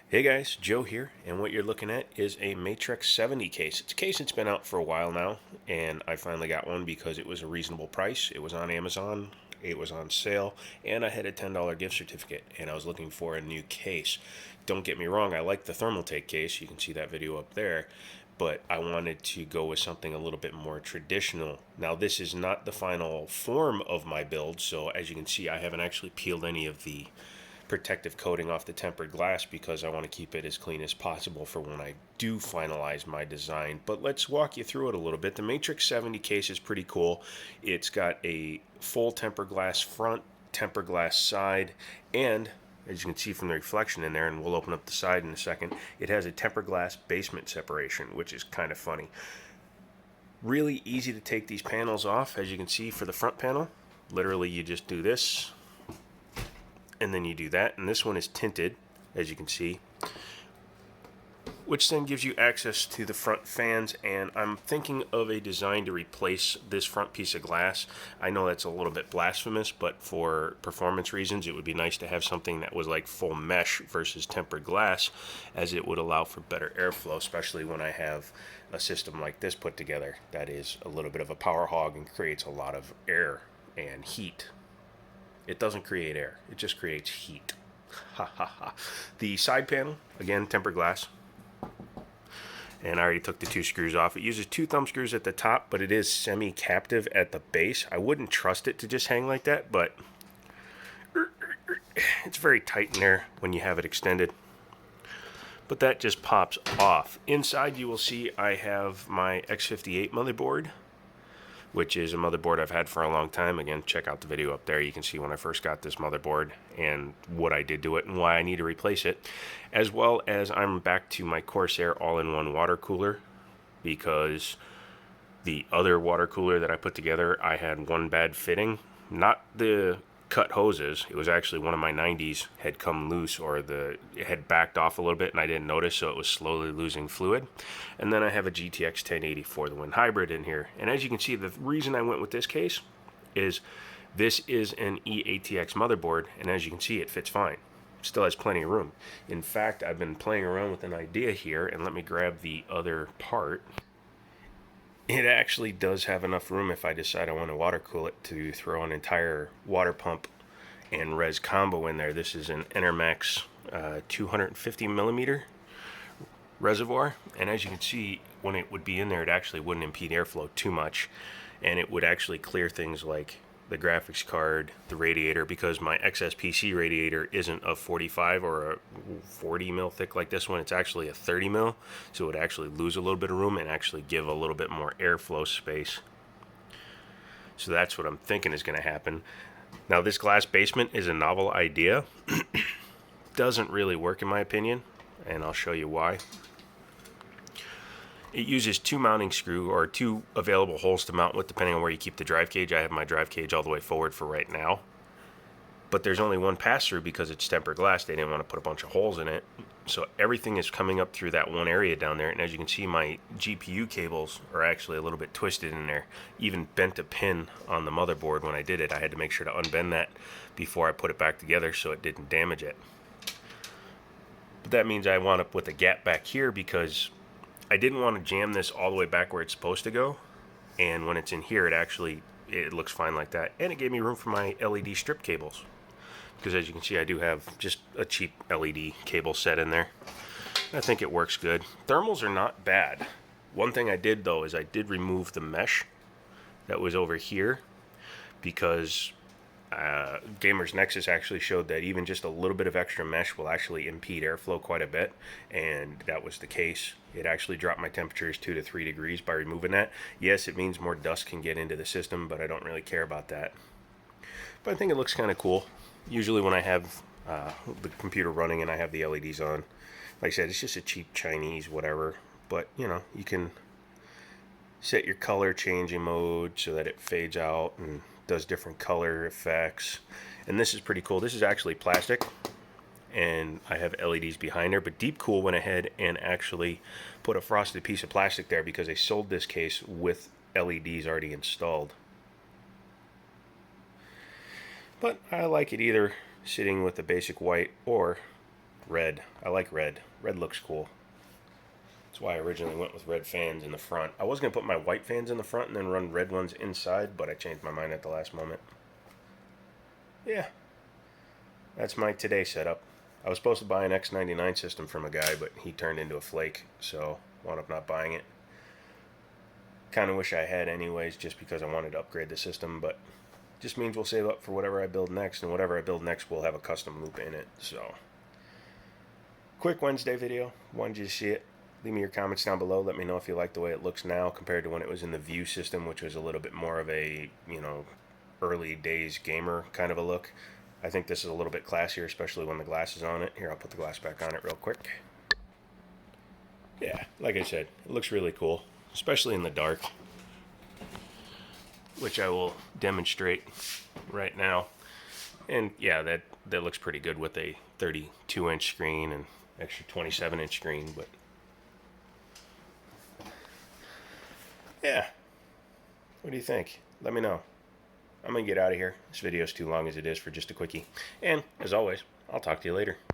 Hey guys, Joe here, and what you're looking at is a Matrexx 70 case. It's a case that's been out for a while now, and I finally got one because it was a reasonable price. It was on Amazon, it was on sale, and I had a $10 gift certificate, and I was looking for a new case. Don't get me wrong, I like the Thermaltake case. You can see that video up there, but I wanted to go with something a little bit more traditional. Now, this is not the final form of my build, so as you can see, I haven't actually peeled any of the protective coating off the tempered glass because I want to keep it as clean as possible for when I do finalize my design. But let's walk you through it a little bit. The Matrexx 70 case is pretty cool. It's got a full tempered glass front, tempered glass side, and as you can see from the reflection in there, and we'll open up the side in a second, it has a tempered glass basement separation, which is kind of funny. Really easy to take these panels off. As you can see for the front panel, literally you just do this, and then you do that, and this one is tinted, as you can see, which then gives you access to the front fans. And I'm thinking of a design to replace this front piece of glass. I know that's a little bit blasphemous, but for performance reasons it would be nice to have something that was like full mesh versus tempered glass, as it would allow for better airflow, especially when I have a system like this put together that is a little bit of a power hog and creates a lot of air and heat. It doesn't create air, it just creates heat. Ha ha ha. The side panel, again, tempered glass. And I already took the two screws off. It uses two thumb screws at the top, but it is semi-captive at the base. I wouldn't trust it to just hang like that, but it's very tight in there when you have it extended. But that just pops off. Inside you will see I have my X58 motherboard, which is a motherboard I've had for a long time. Again, check out the video up there. You can see when I first got this motherboard and what I did to it and why I need to replace it. As well as I'm back to my Corsair all-in-one water cooler, because the other water cooler that I put together, I had one bad fitting. Not the cut hoses. It was actually one of my 90s had come loose, or it had backed off a little bit and I didn't notice, so it was slowly losing fluid. And then I have a GTX 1080 for the Wind Hybrid in here. And as you can see, the reason I went with this case is this is an eATX motherboard, and as you can see, it fits fine. Still has plenty of room. In fact, I've been playing around with an idea here, and let me grab the other part. It actually does have enough room, if I decide I want to water cool it, to throw an entire water pump and res combo in there. This is an Matrexx 250 millimeter reservoir, and as you can see, when it would be in there, it actually wouldn't impede airflow too much, and it would actually clear things like the graphics card, the radiator, because my XSPC radiator isn't a 45 or a 40 mil thick like this one. It's actually a 30 mil, so it would actually lose a little bit of room and actually give a little bit more airflow space. So that's what I'm thinking is going to happen. Now, this glass basement is a novel idea. Doesn't really work in my opinion, and I'll show you why. It uses two mounting screw, or two available holes to mount with, depending on where you keep the drive cage. I have my drive cage all the way forward for right now, but there's only one pass through because it's tempered glass. They didn't want to put a bunch of holes in it, so everything is coming up through that one area down there. And as you can see, my GPU cables are actually a little bit twisted in there. Even bent a pin on the motherboard when I did it. I had to make sure to unbend that before I put it back together so it didn't damage it. But that means I wound up with a gap back here because I didn't want to jam this all the way back where it's supposed to go, and when it's in here, it looks fine like that. And it gave me room for my LED strip cables, because as you can see, I do have just a cheap LED cable set in there. I think it works good. Thermals are not bad. One thing I did though is I did remove the mesh that was over here, because Gamer's Nexus actually showed that even just a little bit of extra mesh will actually impede airflow quite a bit, and that was the case. It actually dropped my temperatures 2 to 3 degrees by removing that. Yes, it means more dust can get into the system, but I don't really care about that. But I think it looks kind of cool. Usually when I have the computer running and I have the LEDs on, like I said, it's just a cheap Chinese whatever, but you know, you can set your color changing mode so that it fades out and does different color effects. And this is pretty cool. This is actually plastic, and I have LEDs behind there, but Deep Cool went ahead and actually put a frosted piece of plastic there because they sold this case with LEDs already installed. But I like it either sitting with the basic white or red. I like red. Red looks cool. That's why I originally went with red fans in the front. I was going to put my white fans in the front and then run red ones inside, but I changed my mind at the last moment. Yeah, that's my today setup. I was supposed to buy an X99 system from a guy, but he turned into a flake, so wound up not buying it. Kind of wish I had anyways, just because I wanted to upgrade the system, but just means we'll save up for whatever I build next, and whatever I build next will have a custom loop in it. So, quick Wednesday video. Wanted you to see it. Leave me your comments down below. Let me know if you like the way it looks now compared to when it was in the View system, which was a little bit more of a, early days gamer kind of a look. I think this is a little bit classier, especially when the glass is on it. Here, I'll put the glass back on it real quick. Yeah, like I said, it looks really cool, especially in the dark, which I will demonstrate right now. And yeah, that looks pretty good with a 32-inch screen and extra 27-inch screen, but yeah, what do you think? Let me know. I'm going to get out of here. This video is too long as it is for just a quickie. And, as always, I'll talk to you later.